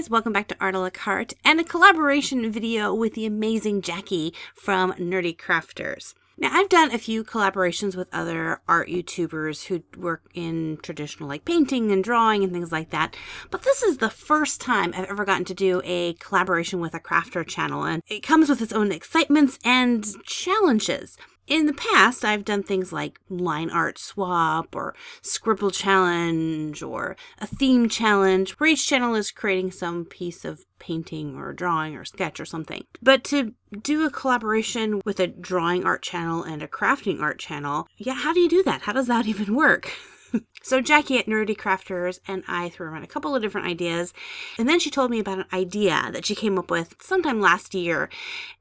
guys, welcome back to Art a la Carte and a collaboration video with the amazing Jackie from NerdECrafters. Now, I've done a few collaborations with other art YouTubers who work in traditional like painting and drawing and things like that, but this is the first time I've ever gotten to do a collaboration with a crafter channel, and it comes with its own excitements and challenges. In the past, I've done things like line art swap or scribble challenge or a theme challenge where each channel is creating some piece of painting or drawing or sketch or something. But to do a collaboration with a drawing art channel and a crafting art channel, yeah, how do you do that? How does that even work? So Jackie at NerdECrafters and I threw around a couple of different ideas, and then she told me about an idea that she came up with sometime last year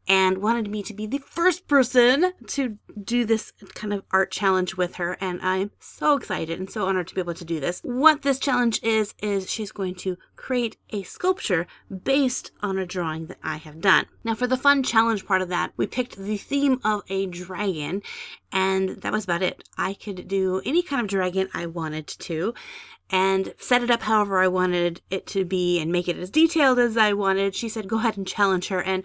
and wanted me to be the first person to do this kind of art challenge with her, and I'm so excited and so honored to be able to do this. What this challenge is she's going to create a sculpture based on a drawing that I have done. Now, for the fun challenge part of that, we picked the theme of a dragon, and that was about it. I could do any kind of dragon I wanted to and set it up however I wanted it to be and make it as detailed as I wanted. She said, go ahead and challenge her. And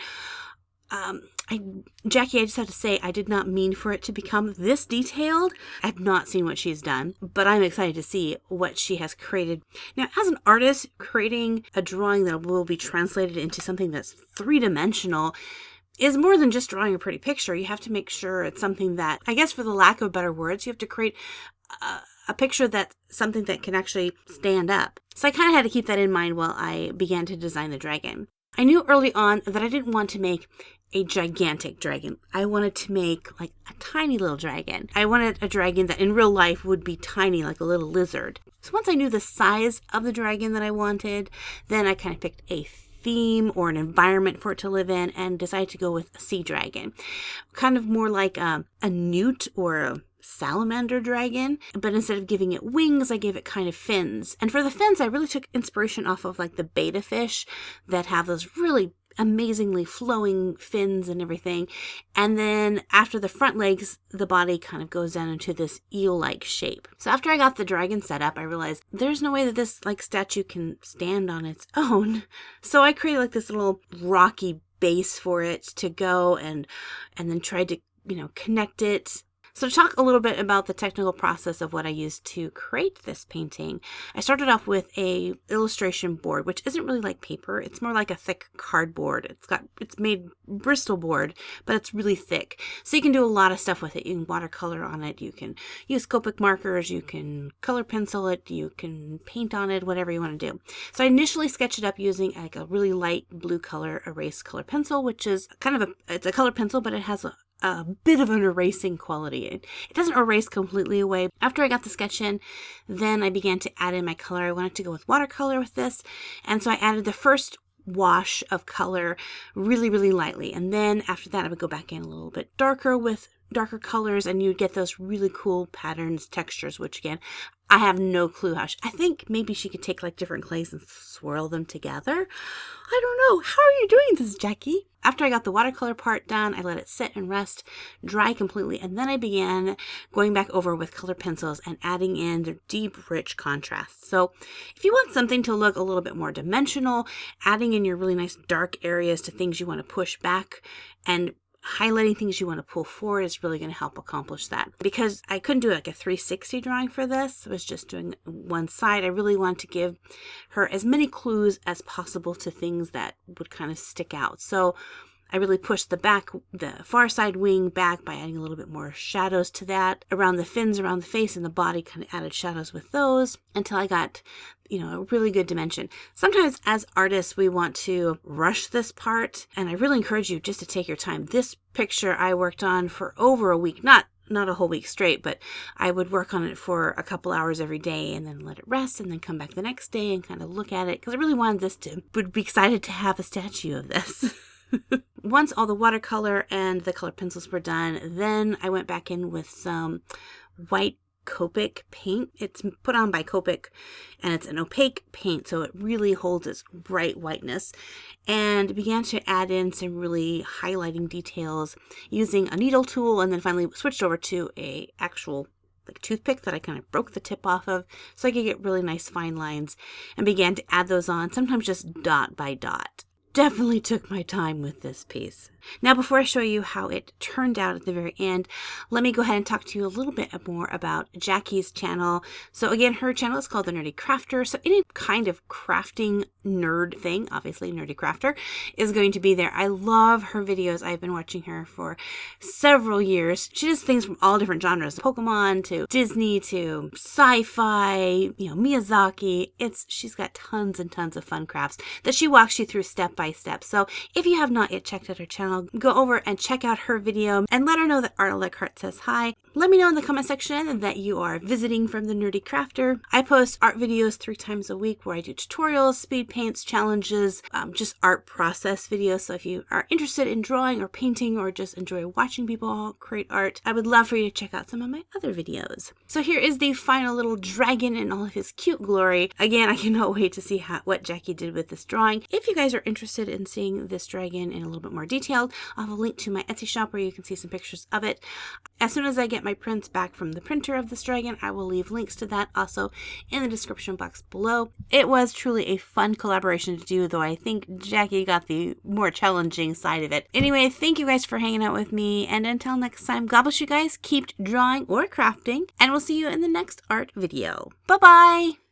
Jackie, I just have to say, I did not mean for it to become this detailed. I've not seen what she's done, but I'm excited to see what she has created. Now, as an artist, creating a drawing that will be translated into something that's three-dimensional is more than just drawing a pretty picture. You have to make sure it's something that, I guess for the lack of better words, you have to create a picture that's something that can actually stand up. So I kind of had to keep that in mind while I began to design the dragon. I knew early on that I didn't want to make a gigantic dragon. I wanted to make like a tiny little dragon. I wanted a dragon that in real life would be tiny, like a little lizard. So once I knew the size of the dragon that I wanted, then I kind of picked a theme or an environment for it to live in and decided to go with a sea dragon. Kind of more like a newt or a salamander dragon, but instead of giving it wings, I gave it kind of fins. And for the fins, I really took inspiration off of like the betta fish that have those really amazingly flowing fins and everything. And then after the front legs, the body kind of goes down into this eel-like shape. So after I got the dragon set up, I realized there's no way that this like statue can stand on its own. So I created like this little rocky base for it to go and then tried to, connect it. So to talk a little bit about the technical process of what I used to create this painting, I started off with a illustration board, which isn't really like paper. It's more like a thick cardboard. It's made Bristol board, but it's really thick. So you can do a lot of stuff with it. You can watercolor on it. You can use Copic markers. You can color pencil it. You can paint on it, whatever you want to do. So I initially sketched it up using like a really light blue color erase color pencil, which is kind of it's a color pencil, but it has a bit of an erasing quality. It doesn't erase completely away. After I got the sketch in, then I began to add in my color. I wanted to go with watercolor with this, and so I added the first wash of color really, really lightly. And then after that, I would go back in a little bit darker with darker colors, and you'd get those really cool patterns, textures, which again, I have no clue how. I think maybe she could take like different clays and swirl them together. I don't know. How are you doing this, Jackie? After I got the watercolor part done, I let it sit and rest, dry completely, and then I began going back over with color pencils and adding in the deep, rich contrasts. So if you want something to look a little bit more dimensional, adding in your really nice dark areas to things you want to push back and highlighting things you want to pull forward is really going to help accomplish that. Because I couldn't do like a 360 drawing for this, I was just doing one side. I really wanted to give her as many clues as possible to things that would kind of stick out. So I really pushed the far side wing back by adding a little bit more shadows to that. Around the fins, around the face and the body, kind of added shadows with those until I got a really good dimension. Sometimes as artists, we want to rush this part, and I really encourage you just to take your time. This picture I worked on for over a week, not a whole week straight, but I would work on it for a couple hours every day and then let it rest and then come back the next day and kind of look at it because I really wanted would be excited to have a statue of this. Once all the watercolor and the color pencils were done, then I went back in with some white Copic paint. It's put on by Copic and it's an opaque paint, so it really holds its bright whiteness, and began to add in some really highlighting details using a needle tool, and then finally switched over to a actual like toothpick that I kind of broke the tip off of so I could get really nice fine lines, and began to add those on, sometimes just dot by dot. Definitely took my time with this piece. Now, before I show you how it turned out at the very end, let me go ahead and talk to you a little bit more about Jackie's channel. So again, her channel is called the NerdECrafter. So any kind of crafting nerd thing, obviously NerdECrafter, is going to be there. I love her videos. I've been watching her for several years. She does things from all different genres, Pokemon to Disney to sci-fi, Miyazaki. She's got tons and tons of fun crafts that she walks you through step by step. So if you have not yet checked out her channel, go over and check out her video and let her know that Art Like Carte says hi. Let me know in the comment section that you are visiting from the NerdECrafter. I post art videos 3 times a week where I do tutorials, speed paints, challenges, just art process videos. So if you are interested in drawing or painting or just enjoy watching people create art, I would love for you to check out some of my other videos. So here is the final little dragon in all of his cute glory. Again, I cannot wait to see what Jackie did with this drawing. If you guys are interested in seeing this dragon in a little bit more detail, I'll have a link to my Etsy shop where you can see some pictures of it. As soon as I get my prints back from the printer of this dragon, I will leave links to that also in the description box below. It was truly a fun collaboration to do, though I think Jackie got the more challenging side of it. Anyway, thank you guys for hanging out with me, and until next time, God bless you guys, keep drawing or crafting, and we'll see you in the next art video. Bye-bye!